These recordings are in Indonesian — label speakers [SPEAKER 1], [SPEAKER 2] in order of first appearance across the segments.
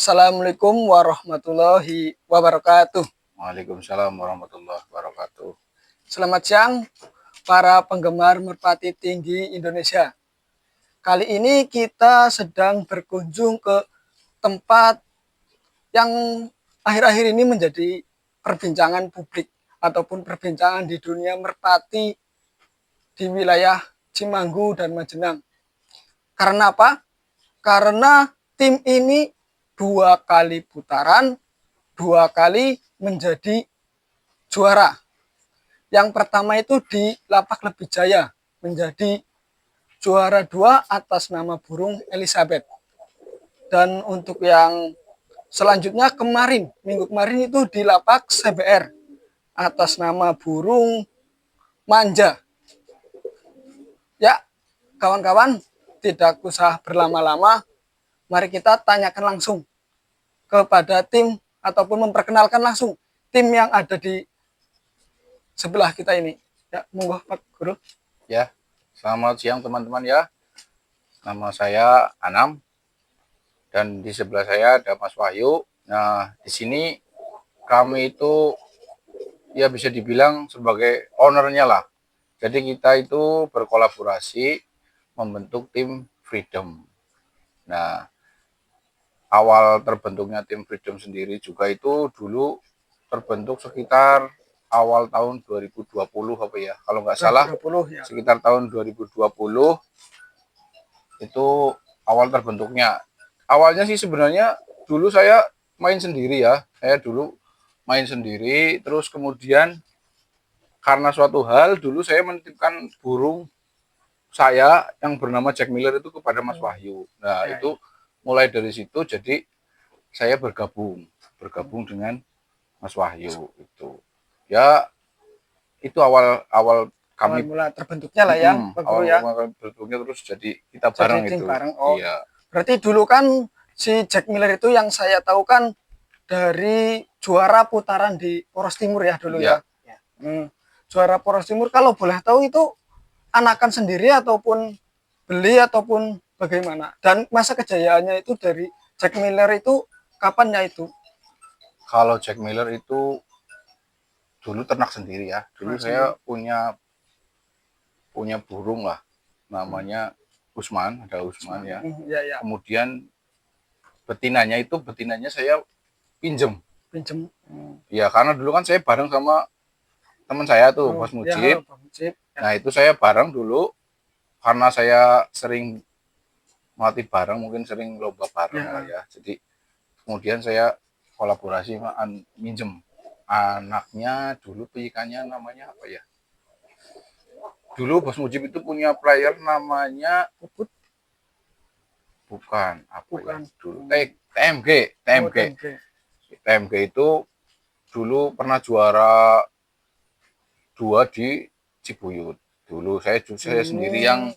[SPEAKER 1] Assalamualaikum warahmatullahi wabarakatuh.
[SPEAKER 2] Waalaikumsalam warahmatullahi wabarakatuh.
[SPEAKER 1] Selamat siang para penggemar merpati tinggi Indonesia. Kali ini kita sedang berkunjung ke tempat yang akhir-akhir ini menjadi perbincangan publik ataupun perbincangan di dunia merpati di wilayah Cimanggu dan Majenang. Karena apa? Karena tim ini 2 kali putaran, 2 kali menjadi juara. Yang pertama itu di Lapak Lebih Jaya, menjadi juara 2 atas nama burung Elizabeth. Dan untuk yang selanjutnya minggu kemarin itu di Lapak CBR atas nama burung Manja. Ya, kawan-kawan, tidak usah berlama-lama, mari kita tanyakan langsung kepada tim ataupun memperkenalkan langsung tim yang ada di sebelah kita ini. Ya, monggo Pak Guru.
[SPEAKER 2] Ya, selamat siang teman-teman ya. Nama saya Anam dan di sebelah saya ada Mas Wahyu. Nah, di sini kami itu ya bisa dibilang sebagai ownernya lah. Jadi kita itu berkolaborasi membentuk tim Freedom. Nah, awal terbentuknya tim Freedom sendiri juga itu dulu terbentuk sekitar awal tahun 2020 apa ya, kalau nggak salah
[SPEAKER 1] 2020, ya.
[SPEAKER 2] Sekitar tahun 2020 itu awal terbentuknya. Awalnya sih sebenarnya dulu saya main sendiri ya, terus kemudian karena suatu hal dulu saya menitipkan burung saya yang bernama Jack Miller itu kepada Mas Wahyu. Nah
[SPEAKER 1] Ya,
[SPEAKER 2] itu mulai dari situ jadi saya bergabung dengan Mas Wahyu itu. Ya itu awal kami
[SPEAKER 1] mula terbentuknya lah ya, Pak Guru ya.
[SPEAKER 2] awal bentuknya terus jadi kita
[SPEAKER 1] Jadi
[SPEAKER 2] bareng
[SPEAKER 1] tim
[SPEAKER 2] itu.
[SPEAKER 1] bareng. Oh,
[SPEAKER 2] Iya.
[SPEAKER 1] berarti dulu kan si Jack Miller itu yang saya tahu kan dari juara putaran di Poros Timur ya dulu
[SPEAKER 2] Iya.
[SPEAKER 1] ya. Juara Poros Timur, kalau boleh tahu itu anakan sendiri ataupun beli ataupun bagaimana? Dan masa kejayaannya itu dari Jack Miller itu kapannya itu?
[SPEAKER 2] Kalau Jack Miller itu dulu ternak sendiri ya. Dulu saya punya burung lah, namanya Usman, ada Usman ya.
[SPEAKER 1] Ya.
[SPEAKER 2] Kemudian betinanya saya pinjem. Ya karena dulu kan saya bareng sama teman saya tuh, Mas Mujib.
[SPEAKER 1] Ya.
[SPEAKER 2] Nah itu saya bareng dulu karena saya sering melatih bareng, mungkin sering lomba bareng lah ya. Jadi kemudian saya kolaborasi minjem anaknya dulu, ikannya namanya apa ya? Dulu Bos Mujib itu punya player namanya
[SPEAKER 1] Puput.
[SPEAKER 2] Bukan,
[SPEAKER 1] Bukan.
[SPEAKER 2] ya? Dulu TMG itu dulu pernah juara 2 di Cibuyut. Dulu saya sendiri yang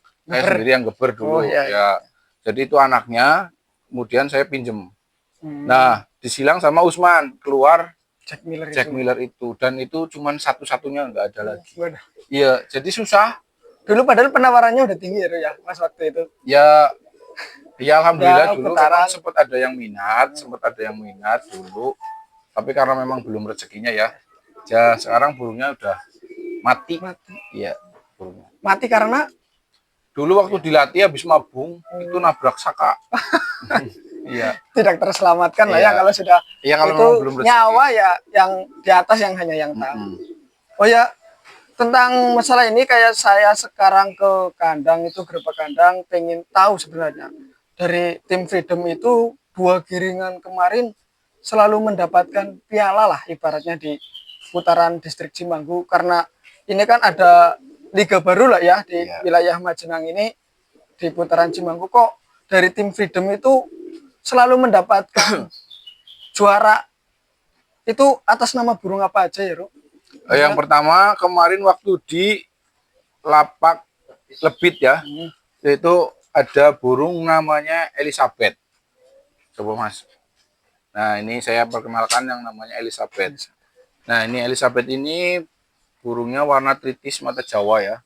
[SPEAKER 2] geber dulu ya. Jadi itu anaknya, kemudian saya pinjem. Nah, disilang sama Usman, keluar Jack Miller itu. Dan itu cuma satu-satunya, nggak ada lagi. Iya, jadi susah.
[SPEAKER 1] Dulu padahal penawarannya udah tinggi ya Mas waktu itu.
[SPEAKER 2] Ya alhamdulillah dulu memang sempat ada yang minat dulu. Tapi karena memang belum rezekinya ya. Ya sekarang burungnya udah mati. Iya, burungnya.
[SPEAKER 1] Mati karena
[SPEAKER 2] dulu waktu dilatih habis mabung itu nabrak saka. Iya.
[SPEAKER 1] Tidak terselamatkan lah ya kalau sudah
[SPEAKER 2] kalau
[SPEAKER 1] itu
[SPEAKER 2] belum
[SPEAKER 1] nyawa ya yang di atas yang hanya yang tahu. Oh ya, tentang masalah ini kayak saya sekarang ke kandang itu, gerbek kandang, pengen tahu sebenarnya dari tim Freedom itu 2 giringan kemarin selalu mendapatkan piala lah ibaratnya di putaran distrik Cimanggu, karena ini kan ada liga baru lah ya di wilayah Majenang ini, di putaran Cimanggu. Kok dari tim Freedom itu selalu mendapatkan juara itu atas nama burung apa aja ya, Ru?
[SPEAKER 2] Yang pertama kemarin waktu di Lapak Lebit ya, itu ada burung namanya Elizabeth. Coba Mas. Nah ini saya perkenalkan yang namanya Elizabeth. Nah ini Elizabeth ini burungnya warna tritis mata Jawa ya.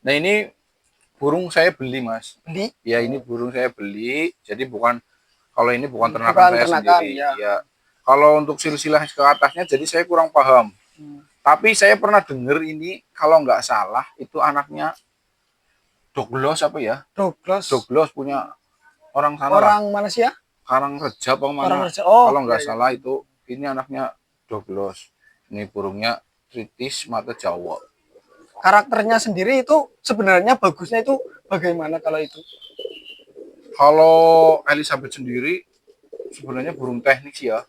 [SPEAKER 2] Nah ini burung saya beli Mas.
[SPEAKER 1] Beli?
[SPEAKER 2] Ya ini burung saya beli, jadi bukan Kalau ini bukan ternakan
[SPEAKER 1] Bukan
[SPEAKER 2] saya
[SPEAKER 1] ternakan,
[SPEAKER 2] sendiri.
[SPEAKER 1] ya.
[SPEAKER 2] Ya. Kalau untuk silsilah ke atasnya, jadi saya kurang paham. Tapi saya pernah dengar ini, kalau nggak salah, itu anaknya Doglos apa ya?
[SPEAKER 1] Douglas.
[SPEAKER 2] Doglos punya orang sana lah.
[SPEAKER 1] Orang mana sih ya?
[SPEAKER 2] Karangreja apa
[SPEAKER 1] Orang
[SPEAKER 2] mana?
[SPEAKER 1] Raja. Oh,
[SPEAKER 2] Kalau nggak
[SPEAKER 1] iya, iya.
[SPEAKER 2] salah itu, ini anaknya Doglos. Ini burungnya tritis mata Jawa.
[SPEAKER 1] Karakternya sendiri itu sebenarnya bagusnya itu bagaimana kalau itu?
[SPEAKER 2] Kalau Elizabeth sendiri sebenarnya burung teknik sih ya.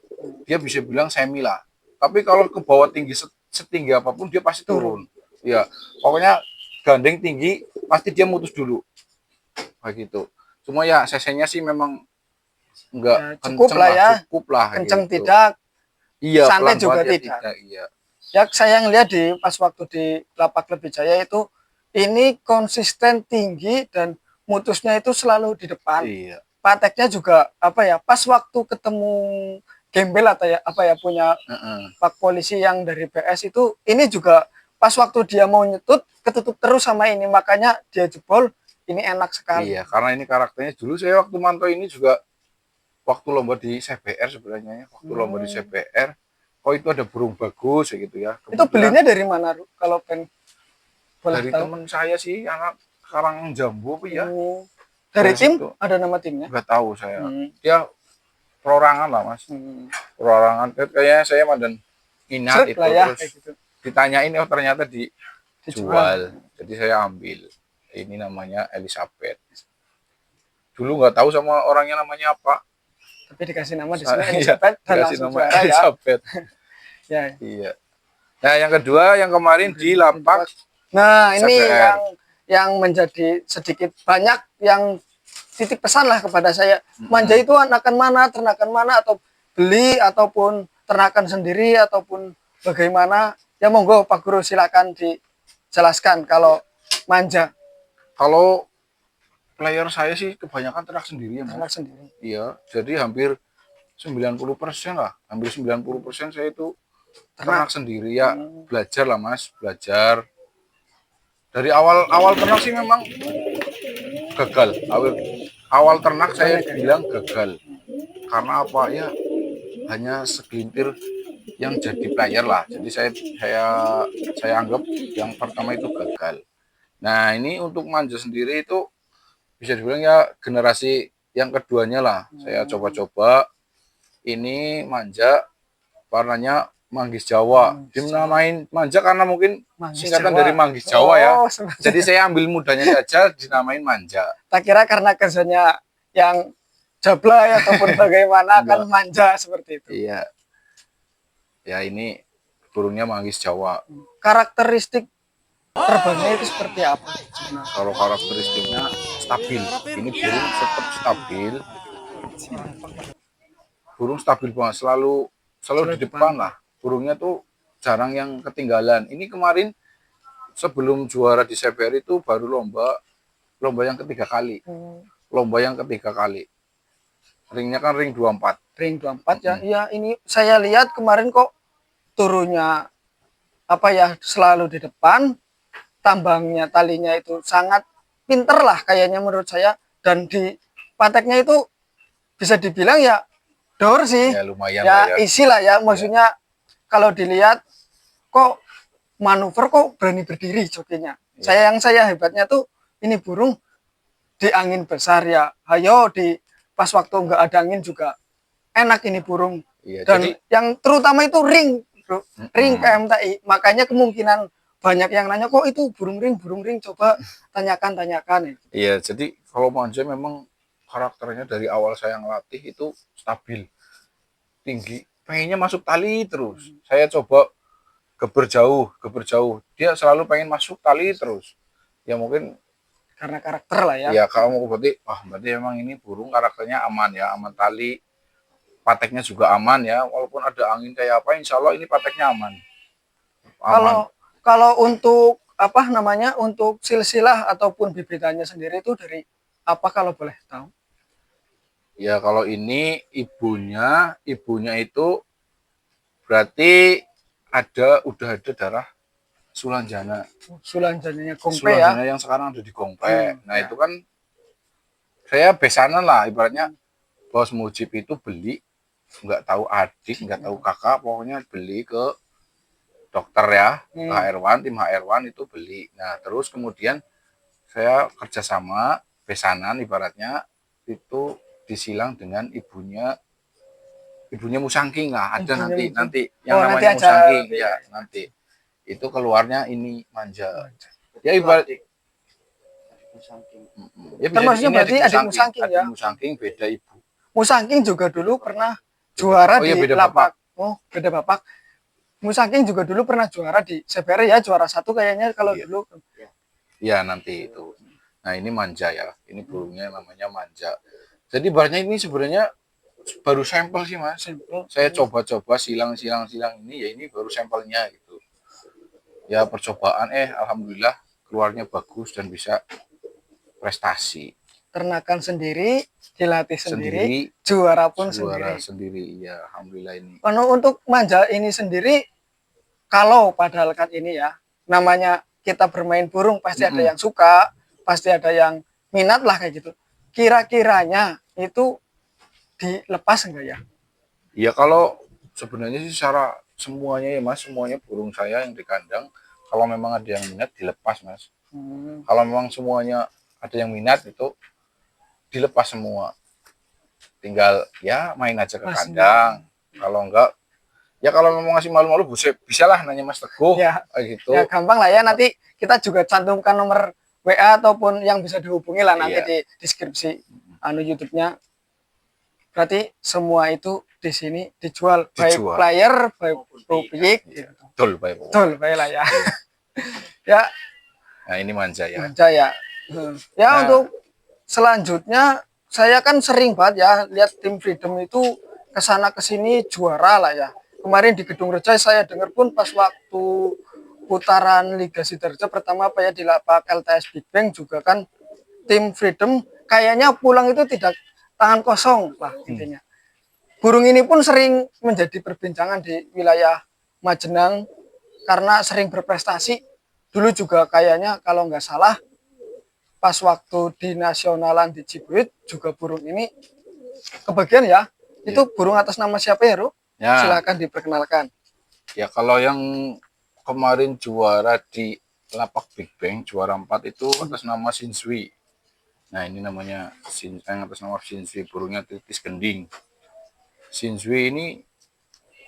[SPEAKER 2] Dia bisa bilang semi lah. Tapi kalau ke bawah tinggi setinggi apapun dia pasti turun. Ya, pokoknya gandeng tinggi pasti dia mutus dulu. Kayak gitu. Cuma ya cc-nya sih memang enggak
[SPEAKER 1] Ya, cukup
[SPEAKER 2] kenceng
[SPEAKER 1] lah ya.
[SPEAKER 2] cukup lah
[SPEAKER 1] Kenceng
[SPEAKER 2] gitu.
[SPEAKER 1] tidak,
[SPEAKER 2] Iya,
[SPEAKER 1] santai
[SPEAKER 2] pelan
[SPEAKER 1] juga
[SPEAKER 2] banget ya
[SPEAKER 1] tidak.
[SPEAKER 2] iya.
[SPEAKER 1] Ya saya ngeliat di pas waktu di Lapak Lebih Jaya itu ini konsisten tinggi dan mutusnya itu selalu di depan.
[SPEAKER 2] Iya.
[SPEAKER 1] Pateknya juga apa ya? Pas waktu ketemu gembel atau ya apa ya punya Pak polisi yang dari PS itu ini juga pas waktu dia mau nyetut ketutup terus sama ini makanya dia jebol. Ini enak sekali.
[SPEAKER 2] Iya, karena ini karakternya dulu saya waktu mantau ini juga waktu lomba di CBR sebenarnya ya. Waktu lomba di CBR kok itu ada burung bagus ya gitu ya.
[SPEAKER 1] Itu belinya dari mana, Ru? Kalau
[SPEAKER 2] dari teman saya sih, anak Karang Jambu apa ya.
[SPEAKER 1] Dari tim
[SPEAKER 2] situ.
[SPEAKER 1] ada nama timnya?
[SPEAKER 2] Nggak tahu saya. Dia perorangan lah mas. Perorangan kayaknya saya mandan minat itu
[SPEAKER 1] ya,
[SPEAKER 2] terus
[SPEAKER 1] gitu.
[SPEAKER 2] ditanyain oh ternyata dijual. Jadi saya ambil. Ini namanya Elizabeth. Dulu nggak tahu sama orangnya namanya apa.
[SPEAKER 1] Tapi dikasih nama di sini Elizabeth dan
[SPEAKER 2] dikasih nama
[SPEAKER 1] juara,
[SPEAKER 2] Elizabeth.
[SPEAKER 1] Ya.
[SPEAKER 2] Iya. Nah yang kedua yang kemarin di Lapak.
[SPEAKER 1] Nah ini
[SPEAKER 2] CBR.
[SPEAKER 1] yang menjadi sedikit banyak yang titik pesan lah kepada saya. Manja itu anakan mana, ternakan mana, atau beli ataupun ternakan sendiri ataupun bagaimana? Ya monggo Pak Guru silakan dijelaskan kalau manja.
[SPEAKER 2] Kalau player saya sih kebanyakan ternak sendiri ya mas.
[SPEAKER 1] Ternak sendiri.
[SPEAKER 2] Iya, jadi hampir 90% lah. Hampir 90% saya itu ternak sendiri ya. Belajar lah mas, belajar. Dari awal ternak sih memang gagal. Awal ternak saya bilang gagal. Karena apa ya? Hanya segelintir yang jadi player lah. Jadi saya anggap yang pertama itu gagal. Nah ini untuk manja sendiri itu bisa dibilang ya generasi yang keduanya lah. Saya coba-coba ini manja warnanya manggis Jawa. Dinamain manja karena mungkin singkatan dari manggis Jawa ya. Jadi saya ambil mudanya saja dinamain manja.
[SPEAKER 1] Tak kira karena kerjanya yang jablay ataupun bagaimana kan manja seperti itu.
[SPEAKER 2] Iya. Ya ini burungnya manggis Jawa.
[SPEAKER 1] Karakteristik terbangnya itu seperti apa?
[SPEAKER 2] Kalau karakteristiknya stabil. Ini burung tetap stabil. Burung stabil banget, selalu di depan lah. Burungnya tuh jarang yang ketinggalan. Ini kemarin sebelum juara di CBR itu baru lomba yang ketiga kali. Lomba yang ketiga kali. Ringnya kan ring 24.
[SPEAKER 1] Ring 24 ya. Iya, ini saya lihat kemarin kok turunnya apa ya selalu di depan. Tambangnya talinya itu sangat pinter lah kayaknya menurut saya, dan di pateknya itu bisa dibilang ya door sih
[SPEAKER 2] ya, lumayan
[SPEAKER 1] ya,
[SPEAKER 2] lah ya.
[SPEAKER 1] isi lah ya maksudnya ya. Kalau dilihat kok manuver kok berani berdiri jokinya ya. Saya hebatnya tuh ini burung di angin besar ya, ayo di pas waktu nggak ada angin juga enak ini burung ya, dan jadi, yang terutama itu ring KMTI, makanya kemungkinan banyak yang nanya kok itu burung ring coba tanyakan.
[SPEAKER 2] Iya, jadi kalau manja memang karakternya dari awal saya ngelatih itu stabil, tinggi, pengennya masuk tali terus. Saya coba geber jauh, dia selalu pengen masuk tali terus. Ya mungkin
[SPEAKER 1] karena karakter lah ya.
[SPEAKER 2] Ya kamu berarti memang ini burung karakternya aman ya, aman tali, pateknya juga aman ya, walaupun ada angin kayak apa, insya Allah ini pateknya aman.
[SPEAKER 1] Kalau untuk apa namanya untuk silsilah ataupun bibitannya sendiri itu dari apa kalau boleh tahu?
[SPEAKER 2] Ya kalau ini ibunya itu berarti udah ada darah Sulanjana.
[SPEAKER 1] Sulanjananya Gongpe ya.
[SPEAKER 2] Yang sekarang ada di Gongpe. Nah ya. Itu kan saya besanan lah ibaratnya Bos Mujib itu beli, nggak tahu adik, nggak tahu kakak, pokoknya beli ke dokter ya, HR1, tim HR1 itu beli. Nah, terus kemudian saya kerjasama pesanan ibaratnya itu disilang dengan ibunya Musangking lah, ada nanti yang namanya Musangking ya, nanti itu keluarnya ini manja. Ya ibarat ya
[SPEAKER 1] Termasuknya berarti adik Musangking ya.
[SPEAKER 2] Adik Musangking beda ibu.
[SPEAKER 1] Musangking juga dulu pernah juara di
[SPEAKER 2] beda
[SPEAKER 1] lapak.
[SPEAKER 2] bapak.
[SPEAKER 1] Oh, beda bapak. Musangking juga dulu pernah juara di CBR ya, juara 1 kayaknya kalau dulu.
[SPEAKER 2] Iya, nanti itu. Nah, ini manja ya. Ini burungnya namanya manja. Jadi ibaratnya ini sebenarnya baru sampel sih, Mas. Saya coba-coba silang ini ya, ini baru sampelnya gitu. Ya percobaan alhamdulillah keluarnya bagus dan bisa prestasi.
[SPEAKER 1] Ternakan sendiri, dilatih sendiri, juara pun sendiri.
[SPEAKER 2] Ya, alhamdulillah ini.
[SPEAKER 1] Kalau untuk manja ini sendiri, kalau padahal kan ini ya, namanya kita bermain burung pasti ada yang suka, pasti ada yang minat lah kayak gitu. Kira-kiranya itu dilepas enggak ya?
[SPEAKER 2] Ya kalau sebenarnya sih secara semuanya ya Mas, semuanya burung saya yang di kandang, kalau memang ada yang minat dilepas Mas. Kalau memang semuanya ada yang minat itu dilepas semua. Tinggal ya main aja ke kandang. Kalau enggak, ya kalau memang masih malu-malu bisa lah nanya Mas Teguh
[SPEAKER 1] ya,
[SPEAKER 2] gitu.
[SPEAKER 1] Ya gampang lah ya, nanti kita juga cantumkan nomor WA ataupun yang bisa dihubungi lah nanti di deskripsi YouTube-nya. Berarti semua itu di sini dijual. Baik player, baik publik. Betul, baik lah ya. Ya.
[SPEAKER 2] Nah, ini manja ya.
[SPEAKER 1] Manja ya. Ya, nah, untuk selanjutnya saya kan sering banget ya lihat tim Freedom itu kesana kesini juara lah ya. Kemarin di Gedung Reja saya dengar pun pas waktu putaran Liga Sidoarjo pertama apa ya di lapak LTS Big Bang juga kan tim Freedom kayaknya pulang itu tidak tangan kosong lah intinya. Burung ini pun sering menjadi perbincangan di wilayah Majenang karena sering berprestasi. Dulu juga kayaknya kalau nggak salah pas waktu di nasionalan di Cibuyut juga burung ini kebagian ya. Itu burung atas nama siapa ya, Ru? Ya. Silakan diperkenalkan.
[SPEAKER 2] Ya kalau yang kemarin juara di lapak Big Bang juara 4 itu atas nama Shinsui. Nah, ini namanya atas nama Shinsui, burungnya titis gending. Shinsui ini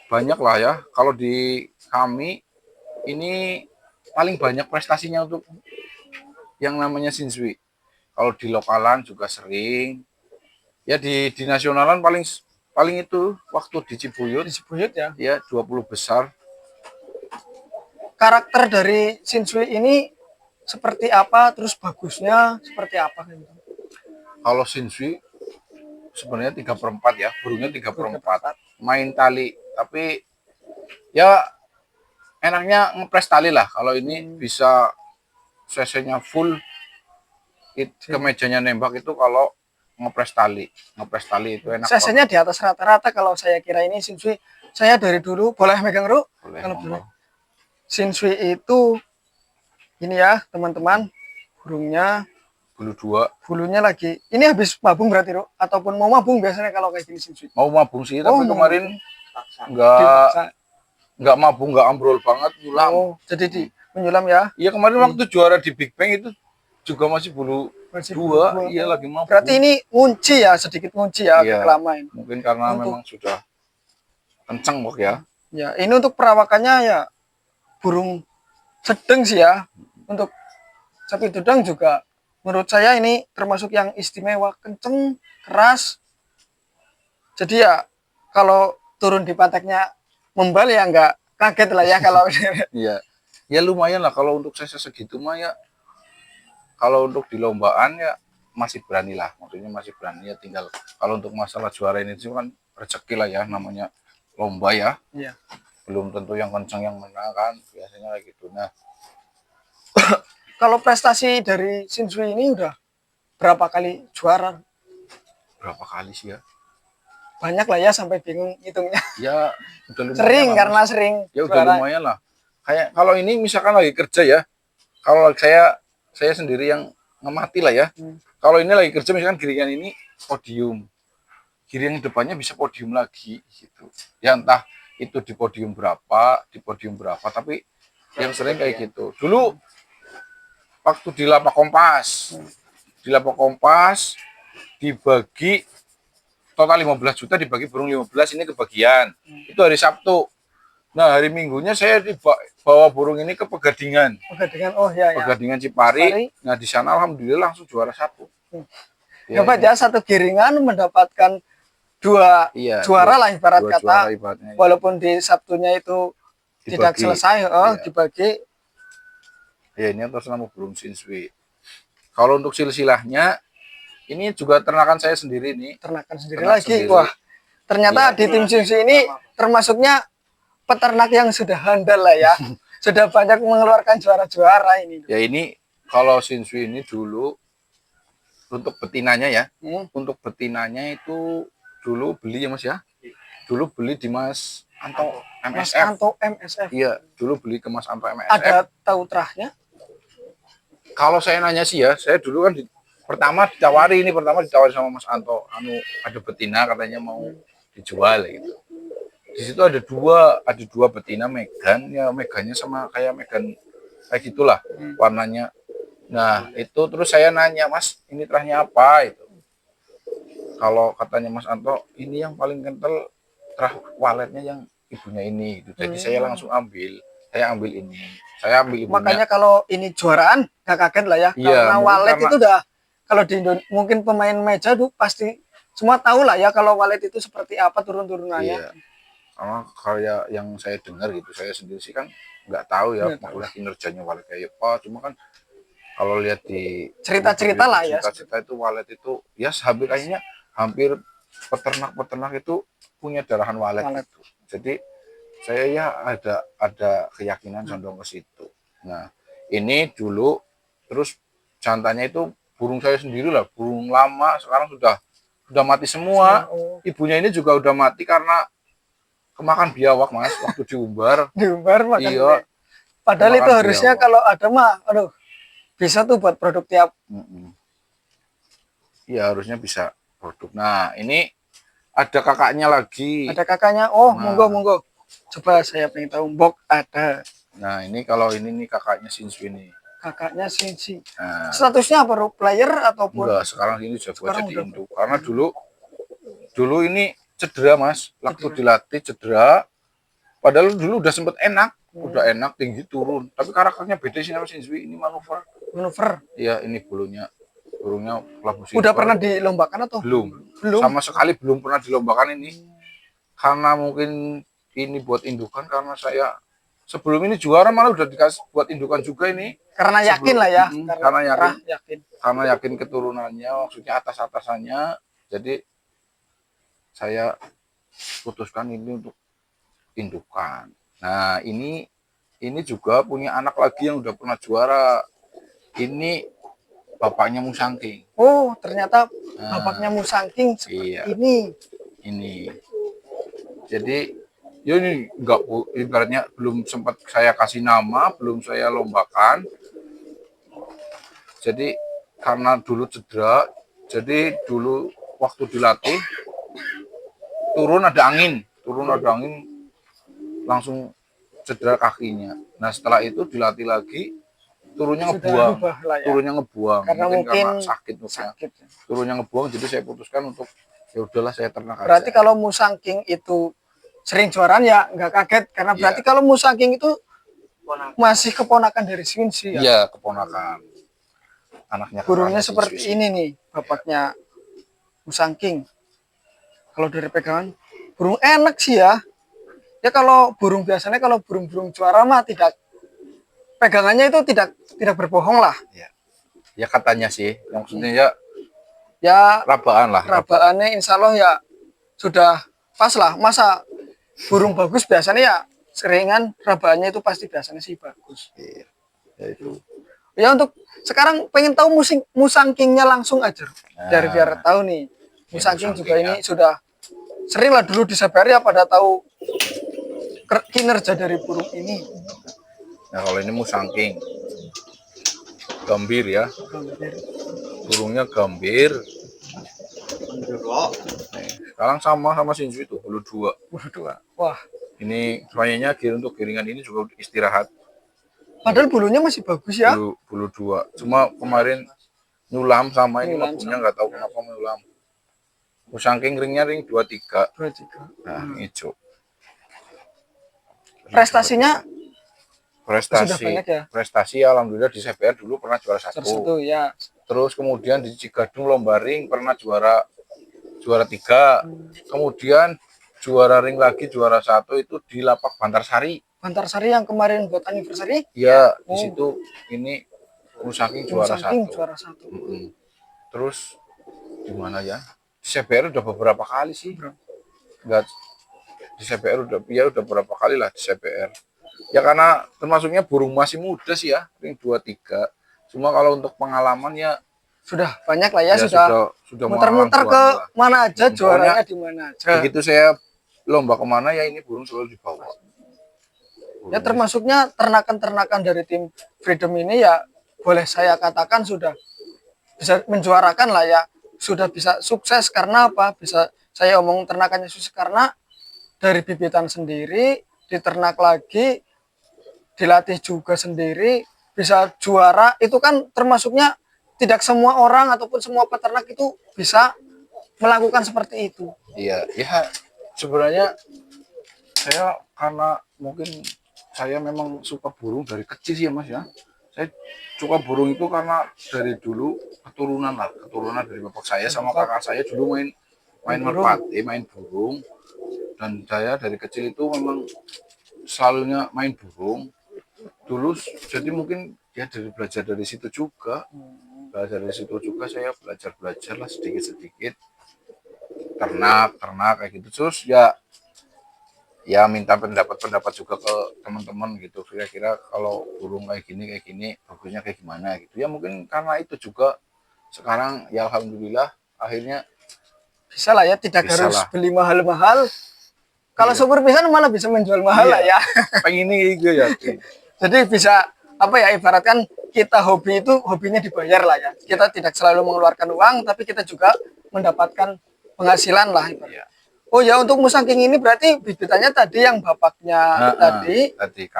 [SPEAKER 2] banyak lah ya. Kalau di kami ini paling banyak prestasinya untuk yang namanya Shinsui. Kalau di lokalan juga sering. Ya di nasionalan paling itu waktu di Cibuyut.
[SPEAKER 1] Di Cibuyut ya.
[SPEAKER 2] Ya 20 besar.
[SPEAKER 1] Karakter dari Shinsui ini seperti apa? Terus bagusnya seperti apa gitu?
[SPEAKER 2] Kalau Shinsui sebenarnya 3/4 ya, burungnya 3/4. Main tali, tapi ya enaknya ngepres tali lah. Kalau ini bisa cc-nya full, ke mejanya nembak itu kalau ngepres tali itu enak.
[SPEAKER 1] Cc-nya di atas rata-rata kalau saya kira ini Shinsui. Saya dari dulu boleh megang, Ru?
[SPEAKER 2] Boleh.
[SPEAKER 1] Kalau boleh. Shinsui itu ini ya teman-teman, burungnya bulunya lagi ini habis mabung berarti, Ru? Ataupun mau mabung biasanya kalau kayak gini Shinsui?
[SPEAKER 2] Mau mabung sih, tapi kemarin nggak mabung, nggak ambrol banget, nyulam.
[SPEAKER 1] Oh, jadi menyulam ya?
[SPEAKER 2] Iya, kemarin waktu juara di Big Bang itu juga masih bulu dua. Iya, lagi mabung.
[SPEAKER 1] Berarti ini ngunci ya, sedikit ngunci ya, agak lama ini.
[SPEAKER 2] Mungkin karena memang sudah kenceng kok ya.
[SPEAKER 1] Ya, ini untuk perawakannya ya burung sedang sih ya. Untuk sapi tudang juga menurut saya ini termasuk yang istimewa, kenceng, keras. Jadi ya kalau turun di pateknya membal ya nggak kaget lah ya kalau
[SPEAKER 2] iya. Ya lumayan lah kalau untuk saya segitu mah ya. Kalau untuk di lombaan ya masih berani lah, maksudnya masih berani ya, tinggal kalau untuk masalah juara ini kan rezeki lah ya, namanya lomba ya.
[SPEAKER 1] Iya.
[SPEAKER 2] Belum tentu yang kencang yang menang kan, biasanya kayak gitu. Nah,
[SPEAKER 1] kalau prestasi dari Shinsui ini udah berapa kali juara?
[SPEAKER 2] Berapa kali sih ya?
[SPEAKER 1] Banyak lah ya, sampai bingung hitungnya.
[SPEAKER 2] Ya udah lumayan
[SPEAKER 1] sering
[SPEAKER 2] lah,
[SPEAKER 1] karena mas. Sering
[SPEAKER 2] ya udah lumayan lah. Kayak kalau ini misalkan lagi kerja ya, kalau saya sendiri yang ngemati lah ya. Kalau ini lagi kerja misalkan giringan ini podium, giring depannya bisa podium lagi gitu. Ya entah itu di podium berapa, tapi yang sering kayak gitu. Dulu waktu di Lapak Kompas, dibagi total 15 juta dibagi burung 15 ini kebagian. Itu hari Sabtu. Nah, hari Minggunya saya bawa burung ini ke Pegadingan.
[SPEAKER 1] Pegadingan, oh ya ya.
[SPEAKER 2] Pegadingan Cipari. Nah, di sana alhamdulillah langsung juara 1.
[SPEAKER 1] Dapat ya satu giringan mendapatkan dua juara lah ibarat kata.
[SPEAKER 2] Ibaratnya,
[SPEAKER 1] walaupun di Sabtunya itu tidak selesai, dibagi.
[SPEAKER 2] Ya, ini atas nama burung Shinshui. Kalau untuk silsilahnya, ini juga ternakan saya sendiri nih.
[SPEAKER 1] Ternakan sendiri lagi. Sendiri. Wah, ternyata di tim Shinshui ini termasuknya peternak yang sudah handal lah ya. Sudah banyak mengeluarkan juara-juara ini.
[SPEAKER 2] Ya, ini kalau Shinshui ini dulu untuk betinanya ya. Untuk betinanya itu dulu beli ya Mas ya. Dulu beli di Mas Anto MSF.
[SPEAKER 1] Mas Anto MSF.
[SPEAKER 2] Iya, dulu beli ke Mas Anto MSF.
[SPEAKER 1] Ada tahu terahnya?
[SPEAKER 2] Kalau saya nanya sih ya, saya dulu kan pertama ditawari sama Mas Anto, ada betina katanya mau dijual gitu. Di situ ada dua betina Megan, ya Megannya sama kayak Megan kayak gitulah warnanya. Nah, itu terus saya nanya, Mas, ini terahnya apa itu? Kalau katanya Mas Anto, ini yang paling kental terah waletnya yang ibunya ini. Gitu. Jadi saya langsung ambil ini. Saya ambil ibunya.
[SPEAKER 1] Makanya kalau ini juaraan gak kaget lah ya.
[SPEAKER 2] Iya,
[SPEAKER 1] karena walet itu udah, kalau di Indonesia mungkin pemain meja tuh pasti semua tahu lah ya kalau walet itu seperti apa turun-turunannya.
[SPEAKER 2] Iya. Sama kayak yang saya dengar gitu, saya sendiri sih kan nggak tahu ya maksudnya kinerjanya walet kayak apa. Cuma kan kalau lihat di
[SPEAKER 1] cerita-cerita lah ya.
[SPEAKER 2] Cerita-cerita itu walet itu ya hampir peternak itu punya darahan walet. Itu. Jadi saya ya ada keyakinan condong ke situ. Nah, ini dulu terus jantannya itu burung saya sendiri lah, burung lama sekarang sudah mati semua. Ibunya ini juga udah mati karena kemakan biawak Mas waktu diumbar.
[SPEAKER 1] Diumbar makan.
[SPEAKER 2] Iya.
[SPEAKER 1] Padahal itu harusnya biawak. Kalau ada mah, aduh, bisa tuh buat produk tiap.
[SPEAKER 2] Iya harusnya bisa produk. Nah ini ada kakaknya lagi.
[SPEAKER 1] Ada kakaknya. Oh nah. monggo. Coba saya pengen tahu. Mbok ada.
[SPEAKER 2] Nah ini kalau ini nih kakaknya Shinshui ini.
[SPEAKER 1] Kakaknya Shinshui. Nah. Statusnya apa? Player ataupun?
[SPEAKER 2] Enggak, sekarang ini sudah buat jadi induk. Karena dulu ini cedera Mas, waktu dilatih cedera. Padahal dulu udah sempet enak, tinggi turun. Tapi karakternya beda sih sama Shinshui. Ini manuver. Iya, ini burungnya kelabu silver.
[SPEAKER 1] Udah pernah dilombakan atau?
[SPEAKER 2] Belum. Sama sekali belum pernah dilombakan ini. Karena mungkin ini buat indukan karena saya sebelum ini juara malah udah dikasih buat indukan juga ini.
[SPEAKER 1] Karena yakin lah ya.
[SPEAKER 2] Karena yakin keturunannya, maksudnya atas-atasannya. Jadi saya putuskan ini untuk indukan. Nah ini juga punya anak lagi yang udah pernah juara. Ini bapaknya Musangking.
[SPEAKER 1] Oh ternyata bapaknya Musangking seperti ini.
[SPEAKER 2] Jadi ya ini enggak, ibaratnya belum sempat saya kasih nama, belum saya lombakan. Jadi karena dulu cedera, jadi dulu waktu dilatih turun ada angin langsung cedera kakinya. Nah setelah itu dilatih lagi turunnya ngebuang karena sakit. Turunnya ngebuang, jadi saya putuskan untuk ya udahlah saya ternak aja.
[SPEAKER 1] Berarti kalau Musangking itu sering juaraan ya nggak kaget karena berarti kalau Musangking itu masih keponakan dari Shinshui ya?
[SPEAKER 2] Iya, keponakan. Anaknya
[SPEAKER 1] burungnya seperti ini nih bapaknya Musangking. Kalau dari pegangan burung enak sih ya. Ya kalau burung biasanya kalau burung-burung juara mah tidak, pegangannya itu tidak berbohong lah.
[SPEAKER 2] Ya katanya sih, maksudnya
[SPEAKER 1] ya
[SPEAKER 2] rabaan lah.
[SPEAKER 1] Rabaannya insya Allah ya sudah pas lah. Masa burung bagus biasanya ya seringan rabaannya itu pasti biasanya sih bagus.
[SPEAKER 2] Ya itu.
[SPEAKER 1] Ya untuk sekarang pengen tahu Musangkingnya langsung aja. Dari biar tahu nih. Musangking juga ini sudah sering lah dulu di Sabari ya pada tahu kinerja dari burung ini.
[SPEAKER 2] Nah kalau ini Musangking gambir ya, burungnya gambir. Kalang sama Shinju itu bulu 2.
[SPEAKER 1] Bulu 2. Wah,
[SPEAKER 2] Ini kayaknya untuk giringan ini juga istirahat.
[SPEAKER 1] padahal bulunya masih bagus ya.
[SPEAKER 2] Bulu 2. Cuma kemarin nyulam sama ini
[SPEAKER 1] Nyulam
[SPEAKER 2] labunya
[SPEAKER 1] sama.
[SPEAKER 2] nggak tahu kenapa nyulam. Saking ringnya ring 23.
[SPEAKER 1] 23.
[SPEAKER 2] Nah, hijau.
[SPEAKER 1] Prestasinya sudah
[SPEAKER 2] Prestasi
[SPEAKER 1] banyak ya.
[SPEAKER 2] prestasi alhamdulillah di CBR dulu pernah juara 1.
[SPEAKER 1] Satu ya.
[SPEAKER 2] Terus kemudian di Cigadung lomba ring pernah juara 3. Kemudian juara ring lagi juara 1 itu di Lapak Bantarsari.
[SPEAKER 1] Bantarsari yang kemarin buat anniversary?
[SPEAKER 2] Ya, di situ ini Musangking juara 1.
[SPEAKER 1] Juara 1.
[SPEAKER 2] Terus di mana ya? Di CBR udah beberapa kali sih. Enggak, di CBR udah berapa kali lah di CBR. Ya karena termasuknya burung masih muda sih ya, ring 23. Cuma kalau untuk pengalaman ya
[SPEAKER 1] sudah banyak lah ya,
[SPEAKER 2] sudah
[SPEAKER 1] muter-muter ke mana aja, juaranya di mana aja.
[SPEAKER 2] Begitu saya lomba kemana ya ini burung selalu dibawa.
[SPEAKER 1] Ya termasuknya ternakan-ternakan dari tim Freedom ini ya boleh saya katakan sudah bisa menjuarakan lah ya, sudah bisa sukses karena apa? Bisa saya omong ternakannya sukses karena dari bibitan sendiri, diternak lagi, dilatih juga sendiri, bisa juara. Itu kan termasuknya tidak semua orang ataupun semua peternak itu bisa melakukan seperti itu.
[SPEAKER 2] Iya, ya sebenarnya saya karena mungkin saya memang suka burung dari kecil sih ya Mas ya. Saya suka burung itu karena dari dulu keturunan dari bapak saya sama kakak saya dulu main merpati, main burung. Dan saya dari kecil itu memang selalunya main burung dulu, jadi mungkin ya belajar dari situ juga. Saya belajar lah sedikit ternak kayak gitu. Terus ya minta pendapat juga ke teman-teman gitu, kira-kira kalau burung kayak gini bagusnya kayak gimana gitu ya. Mungkin karena itu juga sekarang ya alhamdulillah akhirnya
[SPEAKER 1] bisa lah ya, tidak harus beli mahal-mahal. Kalau super bisa malah bisa menjual mahal lah ya.
[SPEAKER 2] Pengen ini gitu ya.
[SPEAKER 1] Jadi bisa apa ya, ibaratkan kita hobi itu hobinya dibayar lah ya. Kita tidak selalu mengeluarkan uang, tapi kita juga mendapatkan penghasilan lah. Oh ya, untuk Musangking ini berarti bibitannya tadi yang bapaknya tadi.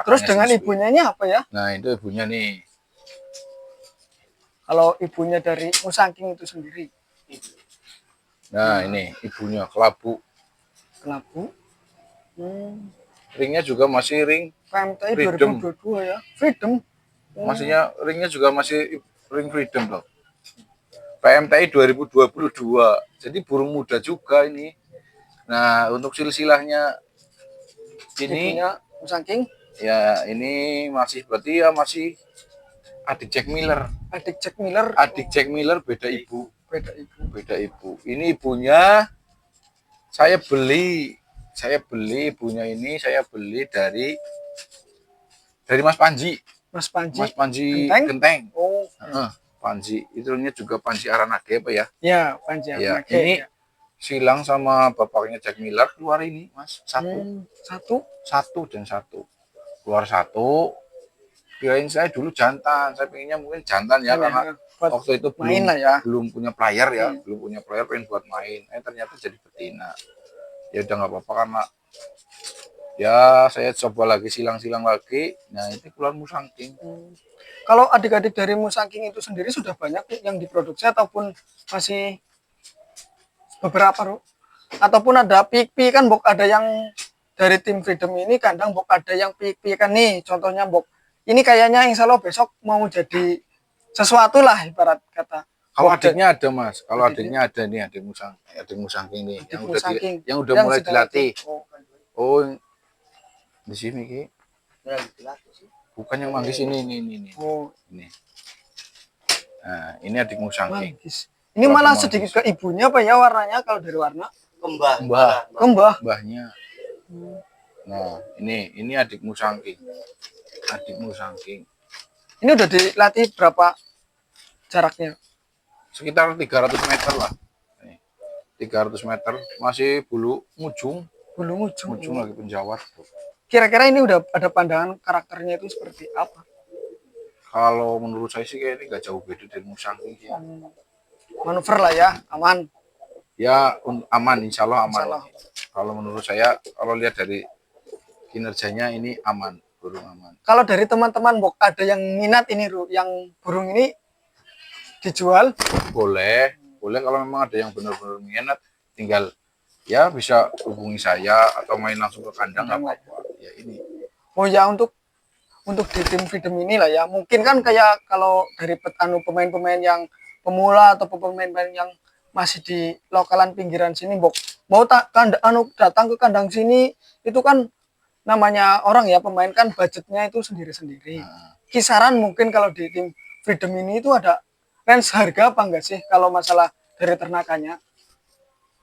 [SPEAKER 1] Terus dengan ibunya ini apa ya?
[SPEAKER 2] Nah itu ibunya nih.
[SPEAKER 1] Kalau ibunya dari Musangking itu sendiri.
[SPEAKER 2] Nah ini ibunya kelabu. Ringnya juga masih ring
[SPEAKER 1] PMTI
[SPEAKER 2] Freedom
[SPEAKER 1] 2022 ya. Freedom.
[SPEAKER 2] Maksudnya ringnya juga masih ring Freedom loh. PMTI 2022. Jadi burung muda juga ini. Nah, untuk silsilahnya ini
[SPEAKER 1] Musangking.
[SPEAKER 2] Ya, ini masih berarti ya masih adik Jack Miller. Adik Jack Miller beda ibu. Ini ibunya saya beli ibunya ini saya beli dari Mas Panji. Mas Panji Genteng.
[SPEAKER 1] Oh.
[SPEAKER 2] Panji itunya juga Panji Aranage apa ya?
[SPEAKER 1] Ya, Panji Aranage.
[SPEAKER 2] Ya, ini silang sama bapaknya Jack Miller keluar ini, Mas. Satu keluar satu. Kirain saya dulu jantan, saya pengennya mungkin jantan ya, karena waktu itu belum punya player ya, pengen buat main. Ternyata jadi betina. Ya udah nggak apa-apa karena ya saya coba lagi silang-silang lagi. Nah itu keluar Musangking.
[SPEAKER 1] Kalau adik-adik dari Musangking itu sendiri sudah banyak yang diproduksi ataupun masih beberapa, Bro? Ataupun ada pik-pik kan, Bok, ada yang dari tim Freedom ini kadang Bok ada yang pik-pik kan nih, contohnya Bok ini kayaknya insya Allah besok mau jadi sesuatu lah ibarat kata.
[SPEAKER 2] Kalau adiknya ada Mas, adiknya ada nih, adik Musangking nih, yang udah mulai dilatih. Oh, di sini Ki. Bukan yang manggis ini. Oh, ini. Nah, ini adik Musangking.
[SPEAKER 1] Ini malah sedikit ke ibunya apa ya warnanya kalau dari warna? Kembahnya.
[SPEAKER 2] Nah, ini adik Musangking.
[SPEAKER 1] Ini udah dilatih berapa jaraknya?
[SPEAKER 2] Sekitar 300 meter lah. 300 meter, masih bulu mujung lagi penjawat.
[SPEAKER 1] Kira-kira ini udah ada pandangan karakternya itu seperti apa?
[SPEAKER 2] Kalau menurut saya sih kayak ini nggak jauh beda dari Musangking ya.
[SPEAKER 1] Manuver lah ya, aman.
[SPEAKER 2] Ya aman, insya Allah aman.
[SPEAKER 1] Insya Allah.
[SPEAKER 2] Kalau menurut saya, kalau lihat dari kinerjanya ini aman, burung aman.
[SPEAKER 1] Kalau dari teman-teman Bok, ada yang minat ini yang burung ini dijual?
[SPEAKER 2] Boleh, boleh kalau memang ada yang benar-benar minat, tinggal ya bisa hubungi saya atau main langsung ke kandang nggak apa-apa. Ya ini.
[SPEAKER 1] Oh ya, untuk di tim Freedom ini lah ya, mungkin kan kayak kalau dari pemain-pemain yang pemula atau pemain-pemain yang masih di lokalan pinggiran sini, Bok, mau datang ke kandang sini itu kan namanya orang ya, pemain kan budgetnya itu sendiri-sendiri. Kisaran mungkin kalau di tim Freedom ini itu ada range harga apa enggak sih kalau masalah dari ternakannya?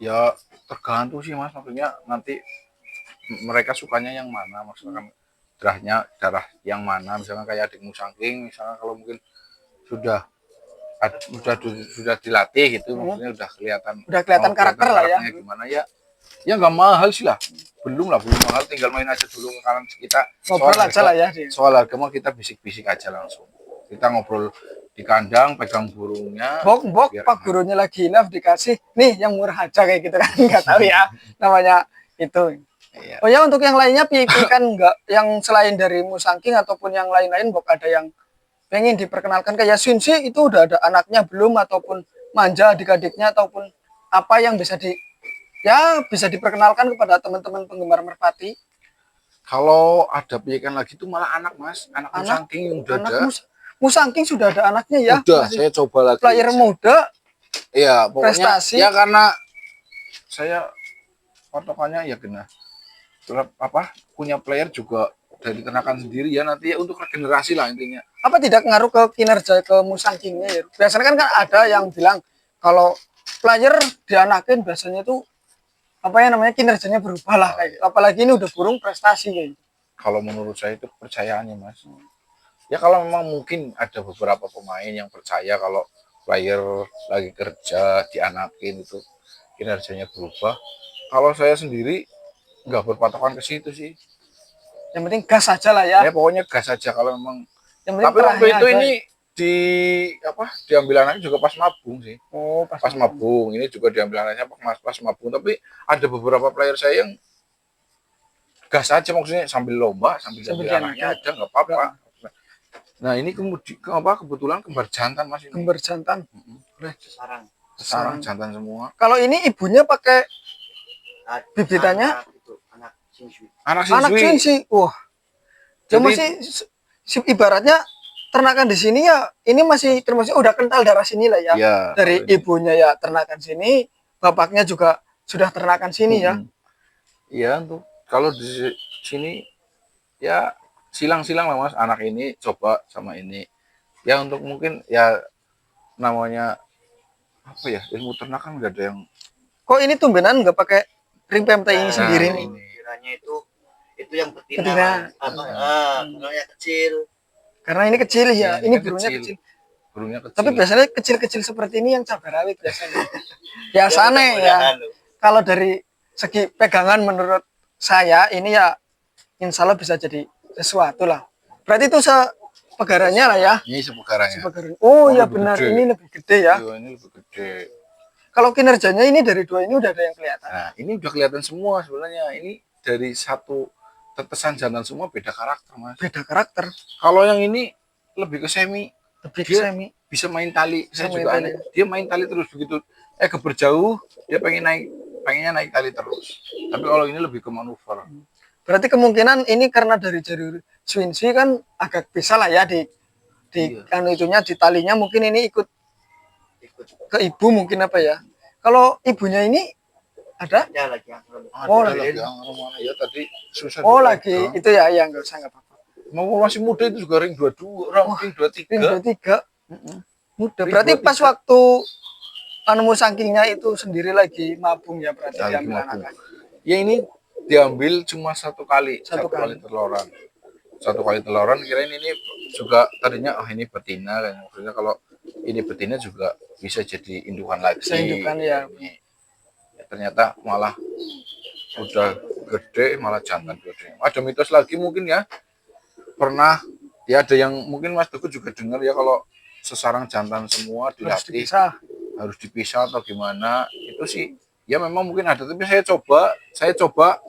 [SPEAKER 2] Ya tergantung sih Mas, maksudnya nanti mereka sukanya yang mana, maksudnya darah yang mana, misalnya kayak adik musangking, misalnya kalau mungkin sudah sudah dilatih gitu, maksudnya udah kelihatan
[SPEAKER 1] karakter lah ya,
[SPEAKER 2] gimana ya. Ya nggak mahal sih lah, belum mahal, tinggal main aja dulu ke kanan kita,
[SPEAKER 1] ngobrol aja lah ya.
[SPEAKER 2] Soal harga mah kita bisik-bisik aja langsung, kita ngobrol di kandang, pegang burungnya.
[SPEAKER 1] Bok pak gurunya lagi enough dikasih nih yang murah aja kayak gitu kan, nggak tahu ya namanya itu. Iya. Oh ya, untuk yang lainnya kan nggak, yang selain dari musangking ataupun yang lain-lain, Bok, ada yang pengen diperkenalkan kayak Swinsi itu udah ada anaknya belum, ataupun manja adik-adiknya, ataupun apa yang bisa bisa diperkenalkan kepada teman-teman penggemar merpati?
[SPEAKER 2] Kalau ada piikan lagi itu malah anak Mas, anak musangking yang udah ada.
[SPEAKER 1] Musangking sudah ada anaknya ya?
[SPEAKER 2] Udah, saya coba lagi.
[SPEAKER 1] Player muda.
[SPEAKER 2] Iya, pokoknya
[SPEAKER 1] prestasi.
[SPEAKER 2] Ya karena saya patokannya ya kena punya player juga dari ternakan sendiri ya, nanti ya untuk regenerasi lah intinya.
[SPEAKER 1] Apa tidak ngaruh ke kinerja ke musangkingnya ya? Biasanya kan ada yang bilang kalau player dianakin biasanya tuh apa ya namanya, kinerjanya berubah lah kayak. Apalagi ini udah burung prestasi kayak.
[SPEAKER 2] Kalau menurut saya itu kepercayaannya Mas. Ya kalau memang mungkin ada beberapa pemain yang percaya kalau player lagi kerja dianakin itu kinerjanya berubah. Kalau saya sendiri nggak berpatokan ke situ sih.
[SPEAKER 1] Yang penting gas aja lah ya.
[SPEAKER 2] Ya pokoknya gas aja kalau memang.
[SPEAKER 1] Tapi
[SPEAKER 2] waktu itu ini diambil anaknya juga pas mabung sih.
[SPEAKER 1] Oh,
[SPEAKER 2] pas mabung. Ini juga diambil anaknya pas mabung. Tapi ada beberapa player saya yang gas aja, maksudnya sambil lomba, sambil anaknya aja nggak apa-apa. Nah ini kebetulan kembar jantan Mas ini.
[SPEAKER 1] Kembar jantan.
[SPEAKER 2] Sarang jantan semua.
[SPEAKER 1] Kalau ini ibunya pakai bibitannya anak Shinshui. Wah. Jadi masih ibaratnya ternakan di sini ya, ini masih termasuk udah kental darah sini lah ya. Dari ibunya ya ternakan sini, bapaknya juga sudah ternakan sini ya.
[SPEAKER 2] Iya, untuk kalau di sini ya silang-silang lah Mas, anak ini coba sama ini. Ya untuk mungkin ya namanya apa ya, ilmu ternak kan nggak ada yang.
[SPEAKER 3] Kok ini tumbenan nggak pakai ring PMT ini sendiri nih?
[SPEAKER 4] Kiranya itu yang betina. Karena kecil.
[SPEAKER 1] Karena ini kecil ya, ini burungnya kecil.
[SPEAKER 2] Burungnya kecil.
[SPEAKER 1] Tapi biasanya kecil-kecil seperti ini yang cabai rawit biasanya. Biasanya ya. Kalau dari segi pegangan menurut saya ini ya insya Allah bisa jadi sesuatu lah. Berarti itu sepegarannya lah ya.
[SPEAKER 2] Ini sepegarannya.
[SPEAKER 1] Oh ya benar, ini lebih gede ya.
[SPEAKER 2] Ini lebih gede.
[SPEAKER 1] Kalau kinerjanya ini dari dua ini udah ada yang kelihatan.
[SPEAKER 2] Nah ini udah kelihatan semua sebenarnya. Ini dari satu tetesan jantan semua beda karakter Mas.
[SPEAKER 1] Beda karakter.
[SPEAKER 2] Kalau yang ini lebih ke semi.
[SPEAKER 1] Lebih ke semi.
[SPEAKER 2] Bisa main tali. Saya juga aneh. Dia main tali terus begitu. Keberjauh dia pengennya naik tali terus. Tapi kalau ini lebih ke manuver.
[SPEAKER 1] Berarti kemungkinan ini karena dari jari Swinsi kan agak bisa lah ya di kan itunya di talinya, mungkin ini ikut ke ibu mungkin apa ya. Kalau ibunya ini ada?
[SPEAKER 4] Ya lagi.
[SPEAKER 2] Ya tadi susah.
[SPEAKER 1] Oh lagi itu ya, yang nggak usah, nggak apa-apa.
[SPEAKER 2] Mau masih muda itu juga ring 22, ring 23.
[SPEAKER 1] Ring 23. Muda. Berarti pas waktu musangkingnya itu sendiri lagi mabung ya, berarti diambil anak.
[SPEAKER 2] Ya ini diambil cuma satu kali teloran. Satu kali teloran, kirain ini juga tadinya ini betina kan. Maksudnya kalau ini betina juga bisa jadi indukan lagi.
[SPEAKER 1] Bisa indukan ya.
[SPEAKER 2] Ternyata malah udah gede, malah jantan gede. Ada mitos lagi mungkin ya. Pernah ya ada yang mungkin Mas Teguh juga dengar ya, kalau sesarang jantan semua dilatih harus dipisah atau gimana. Itu sih ya memang mungkin ada, tapi saya coba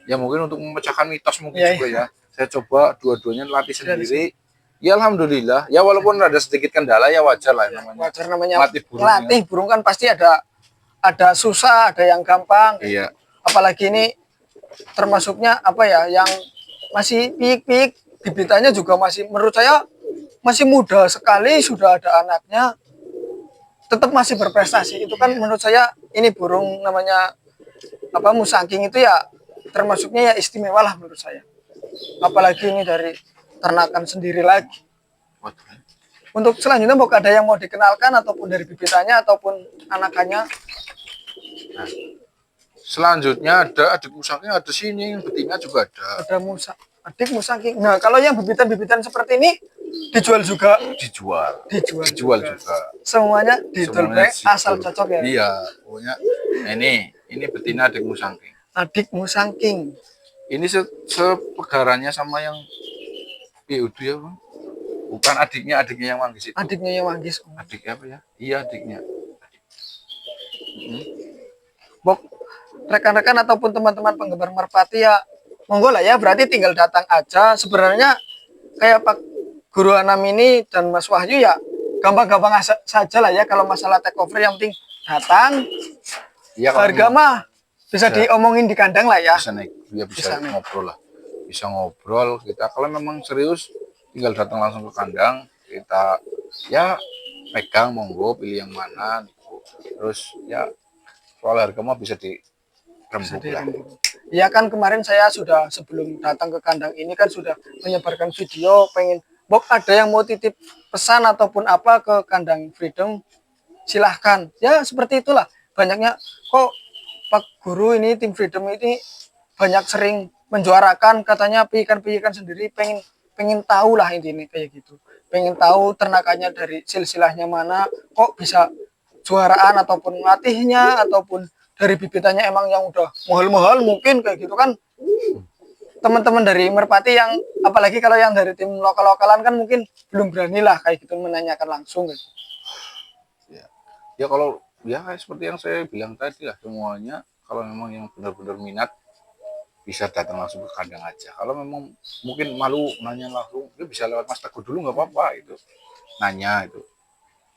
[SPEAKER 2] ya mungkin untuk memecahkan mitos mungkin
[SPEAKER 1] Iya,
[SPEAKER 2] juga ya. Saya coba dua-duanya latih sendiri. Ya alhamdulillah. Ya walaupun ada sedikit kendala ya wajar lah namanya.
[SPEAKER 1] Wajar namanya
[SPEAKER 2] Latih burung.
[SPEAKER 1] latih burung kan pasti ada susah, ada yang gampang.
[SPEAKER 2] Iya.
[SPEAKER 1] Apalagi ini termasuknya apa ya, yang masih piik-piik, bibitannya juga masih menurut saya masih muda sekali, sudah ada anaknya, tetap masih berprestasi. Itu kan menurut saya ini burung namanya apa, musangking itu ya termasuknya ya istimewa lah menurut saya. Apalagi ini dari ternakan sendiri lagi.
[SPEAKER 2] Waduh.
[SPEAKER 1] Untuk selanjutnya mau ada yang mau dikenalkan ataupun dari bibitannya ataupun anakannya.
[SPEAKER 2] Nah, selanjutnya ada adik musangking, ada sini, betina juga ada.
[SPEAKER 1] Ada adik musangking. Nah, kalau yang bibitan-bibitan seperti ini dijual juga.
[SPEAKER 2] Dijual juga.
[SPEAKER 1] Semuanya didol
[SPEAKER 2] Semuanya
[SPEAKER 1] asal
[SPEAKER 2] dijual.
[SPEAKER 1] cocok ya.
[SPEAKER 2] Iya, pokoknya ini betina adik musangking.
[SPEAKER 1] Adik musangking.
[SPEAKER 2] Ini sepegarannya sama yang itu ya, Bang. Bukan adiknya yang manggis itu.
[SPEAKER 1] Adiknya yang manggis.
[SPEAKER 2] Adiknya apa ya? Iya, adiknya.
[SPEAKER 1] Bok, rekan-rekan ataupun teman-teman penggemar merpati ya, monggo lah ya, berarti tinggal datang aja. Sebenarnya kayak Pak Guru Anam ini dan Mas Wahyu ya gampang-gampang saja lah ya, kalau masalah take over yang penting datang.
[SPEAKER 2] Iya,
[SPEAKER 1] Harga mah bisa diomongin di kandang lah ya.
[SPEAKER 2] Bisa naik, ya bisa ngobrol lah. Bisa ngobrol kita. Kalau memang serius tinggal datang langsung ke kandang, kita ya pegang, monggo pilih yang mana gitu. Terus ya soal harga mah bisa dirembuk lah.
[SPEAKER 1] Iya kan, kemarin saya sudah sebelum datang ke kandang ini kan sudah menyebarkan video, pengen Bok ada yang mau titip pesan ataupun apa ke kandang Freedom, silahkan. Ya seperti itulah, banyaknya kok Pak Guru ini tim Freedom ini banyak sering menjuarakan, katanya piikan-piikan sendiri, pengen tahu lah intinya kayak gitu, pengen tahu ternakannya dari silsilahnya mana kok bisa juaraan ataupun latihnya ataupun dari bibitannya emang yang udah mahal-mahal mungkin kayak gitu kan. Teman-teman dari Merpati yang apalagi kalau yang dari tim lokal-lokalan kan mungkin belum berani lah kayak gitu menanyakan langsung gitu.
[SPEAKER 2] Ya kalau ya seperti yang saya bilang tadi lah, semuanya kalau memang yang benar-benar minat bisa datang langsung ke kandang aja. Kalau memang mungkin malu nanya langsung, ya bisa lewat Mas Teguh dulu nggak apa-apa itu. Nanya itu.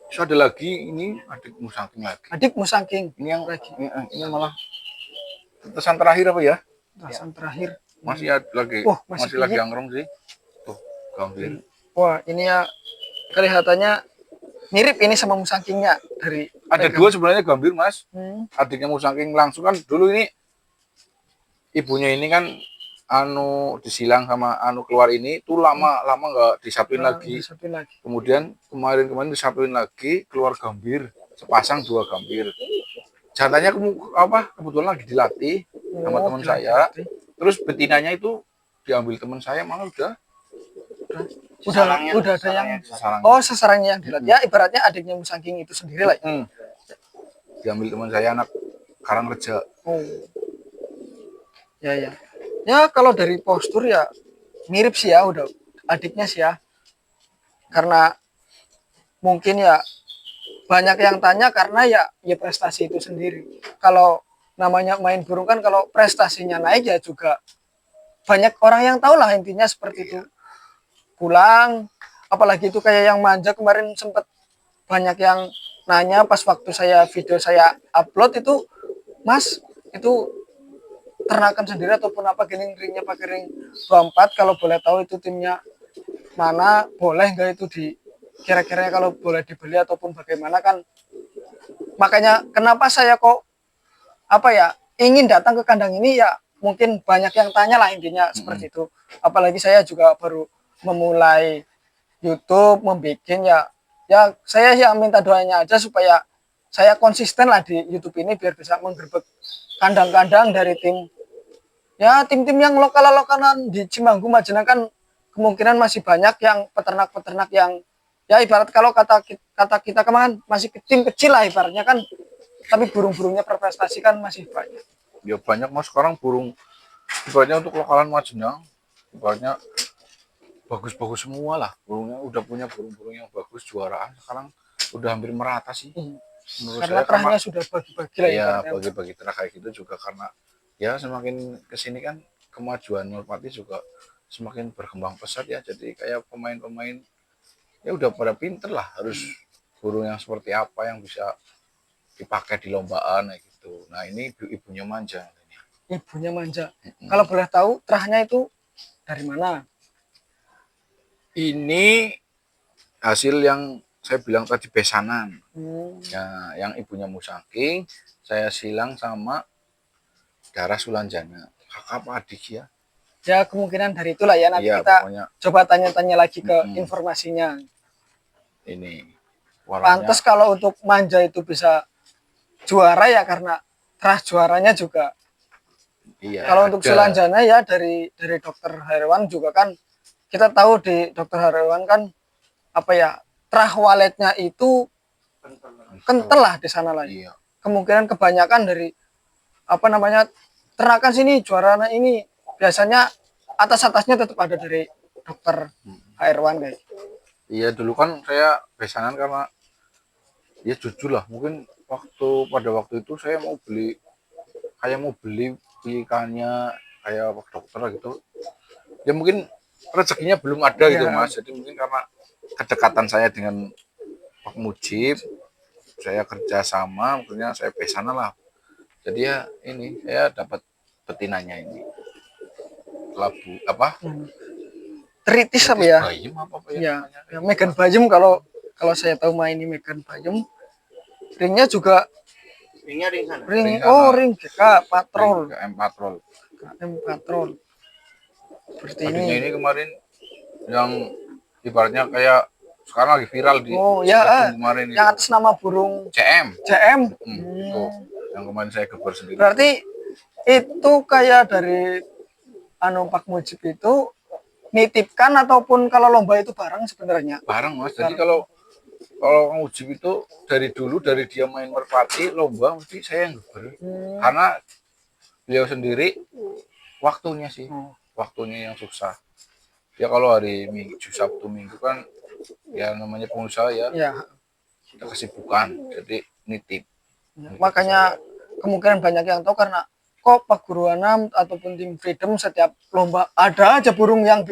[SPEAKER 2] Terus ada lagi ini adik musangking lagi.
[SPEAKER 1] Adik musangking.
[SPEAKER 2] Ini yang lagi. Ini malah tetesan terakhir apa ya?
[SPEAKER 1] Tetesan terakhir.
[SPEAKER 2] Masih ada lagi.
[SPEAKER 1] Oh,
[SPEAKER 2] masih lagi angkrong sih. Tuh, gambir.
[SPEAKER 1] Wah, ini ya kelihatannya mirip ini sama musangkingnya dari.
[SPEAKER 2] Ada dua sebenarnya gambir, Mas. Adiknya musangking langsung kan dulu ini ibunya ini kan disilang sama keluar ini tuh lama nggak disatuin lagi. Kemudian kemarin disatuin lagi, keluar gambir sepasang, 2 gambir. Jantannya kebetulan lagi dilatih sama teman saya. Terus betinanya itu diambil teman saya, malah udah
[SPEAKER 1] ada yang sesarangnya yang dilatih. Ya ibaratnya adiknya musangking itu sendiri lah.
[SPEAKER 2] Diambil teman saya, anak Karangreja.
[SPEAKER 1] Oh. Ya. Ya kalau dari postur ya mirip sih ya, udah adiknya sih ya. Karena mungkin ya banyak yang tanya karena ya prestasi itu sendiri. Kalau namanya main burung kan kalau prestasinya naik ya juga banyak orang yang tahu lah, intinya seperti itu. Pulang, apalagi itu kayak yang manja kemarin sempat banyak yang nanya pas waktu video saya upload itu, Mas itu ternakan sendiri ataupun apa, ringnya pakai ring 24, kalau boleh tahu itu timnya mana, boleh nggak itu di kira-kira kalau boleh dibeli ataupun bagaimana kan. Makanya kenapa saya kok ingin datang ke kandang ini ya, mungkin banyak yang tanya lah intinya seperti itu. Apalagi saya juga baru memulai YouTube, membuat ya saya ya minta doanya aja supaya saya konsisten lah di YouTube ini biar bisa menggerbek kandang-kandang dari tim-tim yang lokal-lokalan di Cimanggu Majenang kan kemungkinan masih banyak yang peternak-peternak yang ya ibarat kalau kata kita kemarin masih tim kecil lah ibaratnya kan, tapi burung-burungnya berprestasi kan masih banyak.
[SPEAKER 2] Ya banyak Mas, sekarang burung ibaratnya untuk lokalan Majenang ibaratnya bagus-bagus semua lah burungnya, udah punya burung-burung yang bagus juaraan, sekarang udah hampir merata sih. menurut
[SPEAKER 1] Karena
[SPEAKER 2] saya
[SPEAKER 1] terahnya sudah bagi-bagi lah
[SPEAKER 2] ya
[SPEAKER 1] ibaratnya.
[SPEAKER 2] bagi-bagi terah kayak gitu juga karena ya semakin kesini kan kemajuan merpati juga semakin berkembang pesat ya, jadi kayak pemain-pemain ya udah pada pinter lah harus burung yang seperti apa yang bisa dipakai di lombaan kayak gitu. Nah ini ibunya manja ini.
[SPEAKER 1] Ibunya manja. Kalau boleh tahu terahnya itu dari mana?
[SPEAKER 2] Ini hasil yang saya bilang tadi besanan.
[SPEAKER 1] Hmm.
[SPEAKER 2] Ya, yang ibunya musangking saya silang sama darah Sulanjana. Kakak apa adik ya?
[SPEAKER 1] Ya kemungkinan dari itulah ya, nanti
[SPEAKER 2] Iya,
[SPEAKER 1] kita
[SPEAKER 2] pokoknya
[SPEAKER 1] coba tanya-tanya lagi ke
[SPEAKER 2] Mm-mm.
[SPEAKER 1] informasinya.
[SPEAKER 2] ini warnanya
[SPEAKER 1] Pantes kalau untuk manja itu bisa juara ya karena terah juaranya juga.
[SPEAKER 2] iya
[SPEAKER 1] Kalau untuk
[SPEAKER 2] ada.
[SPEAKER 1] Sulanjana ya dari dokter hewan juga kan kita tahu di dokter hewan kan apa ya, terah waletnya itu kental lah di sana lah.
[SPEAKER 2] Iya.
[SPEAKER 1] Kemungkinan kebanyakan dari apa namanya ternakan sini juara ini biasanya atas-atasnya tetap ada dari dokter hewan guys.
[SPEAKER 2] Iya dulu kan saya besanan karena ya jujur lah mungkin pada waktu itu saya mau beli ikannya kayak dokter gitu ya mungkin rezekinya belum ada gitu
[SPEAKER 1] Ya.
[SPEAKER 2] mas, jadi mungkin karena kedekatan saya dengan Pak Mujib saya kerja sama maksudnya saya besanan lah, jadi ya ini saya dapat betinanya ini labu apa
[SPEAKER 1] Teritis apa ya?
[SPEAKER 2] bayam apa ya
[SPEAKER 1] Ya,
[SPEAKER 2] namanya
[SPEAKER 1] ya Megan Bayem kalau saya tahu main ini Megan Bayem. Ringnya juga
[SPEAKER 4] Ringnya ring sana.
[SPEAKER 1] ring,
[SPEAKER 2] Ring
[SPEAKER 1] oh
[SPEAKER 2] sana.
[SPEAKER 1] ring GK Patrol.
[SPEAKER 2] KM Patrol.
[SPEAKER 1] KM Patrol. Seperti
[SPEAKER 2] Adiknya
[SPEAKER 1] ini.
[SPEAKER 2] ini kemarin yang ibaratnya kayak sekarang lagi viral di
[SPEAKER 1] Oh ya,
[SPEAKER 2] Bandung kemarin
[SPEAKER 1] yang
[SPEAKER 2] itu
[SPEAKER 1] atas nama burung
[SPEAKER 2] CM.
[SPEAKER 1] CM.
[SPEAKER 2] Itu yang kemarin saya gebar sendiri.
[SPEAKER 1] Berarti itu kayak dari Pak Mujib itu nitipkan ataupun kalau lomba itu bareng sebenarnya.
[SPEAKER 2] Bareng mas, jadi kalau Kang Ujib itu dari dulu dari dia main merpati lomba mesti saya yang geber karena beliau sendiri waktunya sih waktunya yang susah ya, kalau hari Minggu Sabtu Minggu kan ya namanya pengusaha ya,
[SPEAKER 1] Ya.
[SPEAKER 2] kita kesibukan jadi nitip.
[SPEAKER 1] Makanya kemungkinan banyak yang tahu karena kok Pak Guru Anam ataupun tim Freedom setiap lomba ada aja burung yang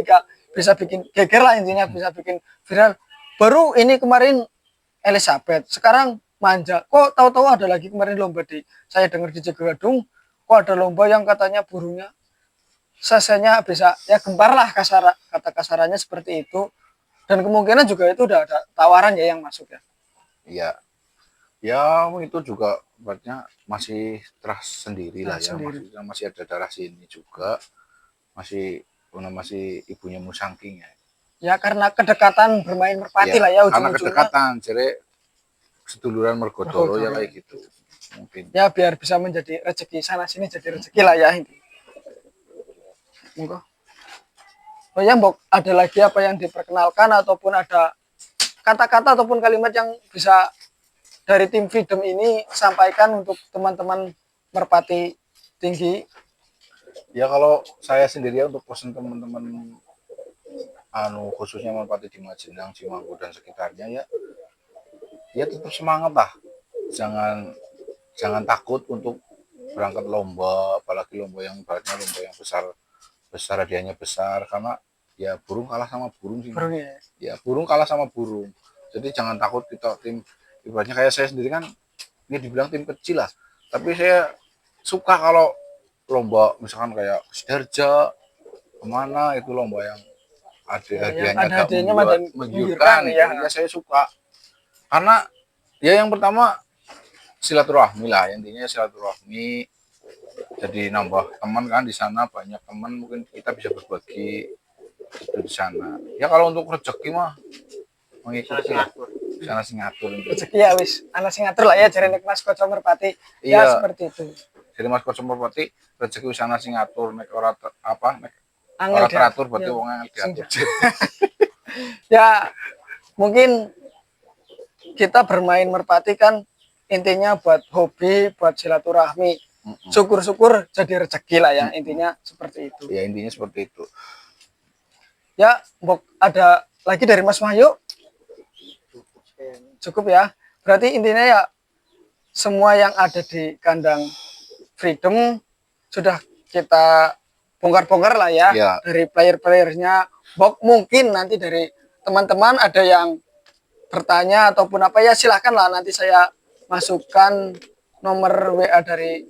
[SPEAKER 1] bisa bikin geger lah, intinya bisa bikin viral. Baru ini kemarin Elizabeth, sekarang manja. Kok tahu-tahu ada lagi kemarin lomba saya dengar di Jagadung, kok ada lomba yang katanya burungnya sasanya bisa ya gempar lah kata kasarannya seperti itu. Dan kemungkinan juga itu udah ada tawaran ya yang masuk ya.
[SPEAKER 2] Iya. Ya itu juga buatnya masih terasa sendiri lah ya, maksudnya masih ada darah sini juga, masih ibunya musangking ya.
[SPEAKER 1] Ya karena kedekatan bermain merpati lah ya
[SPEAKER 2] karena
[SPEAKER 1] ujung-ujungnya.
[SPEAKER 2] kedekatan, jadi seduluran mergodoro ya kayak gitu mungkin.
[SPEAKER 1] Ya biar bisa menjadi rezeki sana sini, jadi rezeki lah ya ini. Monggo. Oh ya Mbok, ada lagi apa yang diperkenalkan ataupun ada kata-kata ataupun kalimat yang bisa dari tim Freedom ini sampaikan untuk teman-teman merpati tinggi?
[SPEAKER 2] Ya kalau saya sendiri ya untuk pesan teman-teman khususnya merpati di Majenang, Cimanggu dan sekitarnya ya tetap semangat lah, jangan takut untuk berangkat lomba, apalagi lomba yang ibaratnya lomba yang besar hadiahnya besar, karena ya burung kalah sama burung sih. Ya burung kalah sama burung, jadi jangan takut. Kita tim ibaratnya kayak saya sendiri kan ini dibilang tim kecil lah, tapi saya suka kalau lomba misalkan kayak Sidarja kemana itu lomba yang ada hadiahnya menggiurkan ya. Ya saya suka karena ya yang pertama silaturahmi lah, intinya silaturahmi, jadi nambah teman kan di sana, banyak teman mungkin kita bisa berbagi itu di sana. Ya kalau untuk rezeki mah mengikuti lah sana singatur
[SPEAKER 1] rezeki ya wis anak singatur lah ya, jadi Mas Koco Merpati ya seperti itu.
[SPEAKER 2] Jadi Mas Koco Merpati rezeki sana singatur nek ora nek
[SPEAKER 1] angel
[SPEAKER 2] teratur berarti wong angel diatur.
[SPEAKER 1] Ya mungkin kita bermain merpati kan intinya buat hobi, buat silaturahmi. Syukur-syukur jadi rezeki lah ya, intinya seperti itu.
[SPEAKER 2] Ya intinya seperti itu.
[SPEAKER 1] Ya, Mbok, ada lagi dari Mas Wahyu? Cukup ya. Berarti intinya ya semua yang ada di kandang Freedom sudah kita bongkar-bongkar lah ya,
[SPEAKER 2] Ya.
[SPEAKER 1] dari player-playernya. Mungkin nanti dari teman-teman ada yang bertanya ataupun apa ya, silahkan lah, nanti saya masukkan nomor WA dari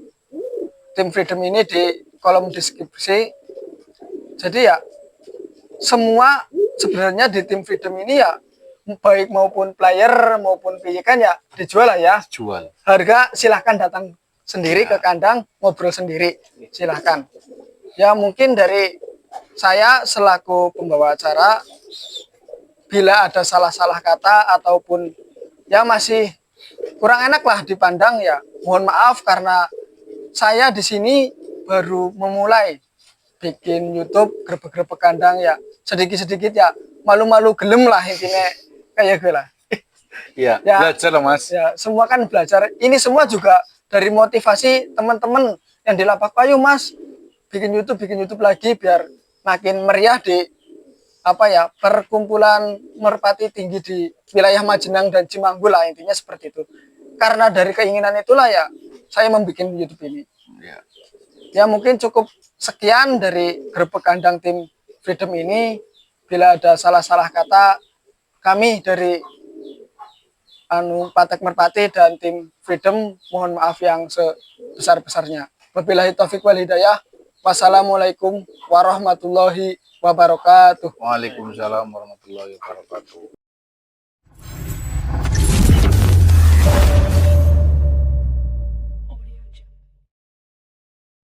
[SPEAKER 1] tim Freedom ini di kolom deskripsi. Jadi ya semua sebenarnya di tim Freedom ini ya, baik maupun player maupun pijikan ya dijual lah ya.
[SPEAKER 2] Jual.
[SPEAKER 1] Harga silahkan datang sendiri ke kandang, ngobrol sendiri, silahkan. Ya mungkin dari saya selaku pembawa acara, bila ada salah-salah kata ataupun ya masih kurang enak lah dipandang, ya mohon maaf, karena saya di sini baru memulai bikin YouTube grebek-grebek kandang ya, sedikit-sedikit ya malu-malu gelem lah intinya, kayak gue lah.
[SPEAKER 2] Iya,
[SPEAKER 1] Ya.
[SPEAKER 2] belajar loh Mas.
[SPEAKER 1] Ya semua kan belajar, ini semua juga dari motivasi teman-teman yang di lapak. Ayo Mas, bikin YouTube lagi biar makin meriah di apa ya, perkumpulan merpati tinggi di wilayah Majenang dan Cimanggu lah, intinya seperti itu. Karena dari keinginan itulah ya saya membuat YouTube ini.
[SPEAKER 2] Iya.
[SPEAKER 1] Ya mungkin cukup sekian dari grebek kandang tim Freedom ini. Bila ada salah-salah kata, kami dari Patek Merpati dan tim Freedom mohon maaf yang sebesar-besarnya. Wabillahi taufiq wal hidayah. Wassalamualaikum warahmatullahi wabarakatuh.
[SPEAKER 2] Waalaikumsalam warahmatullahi wabarakatuh.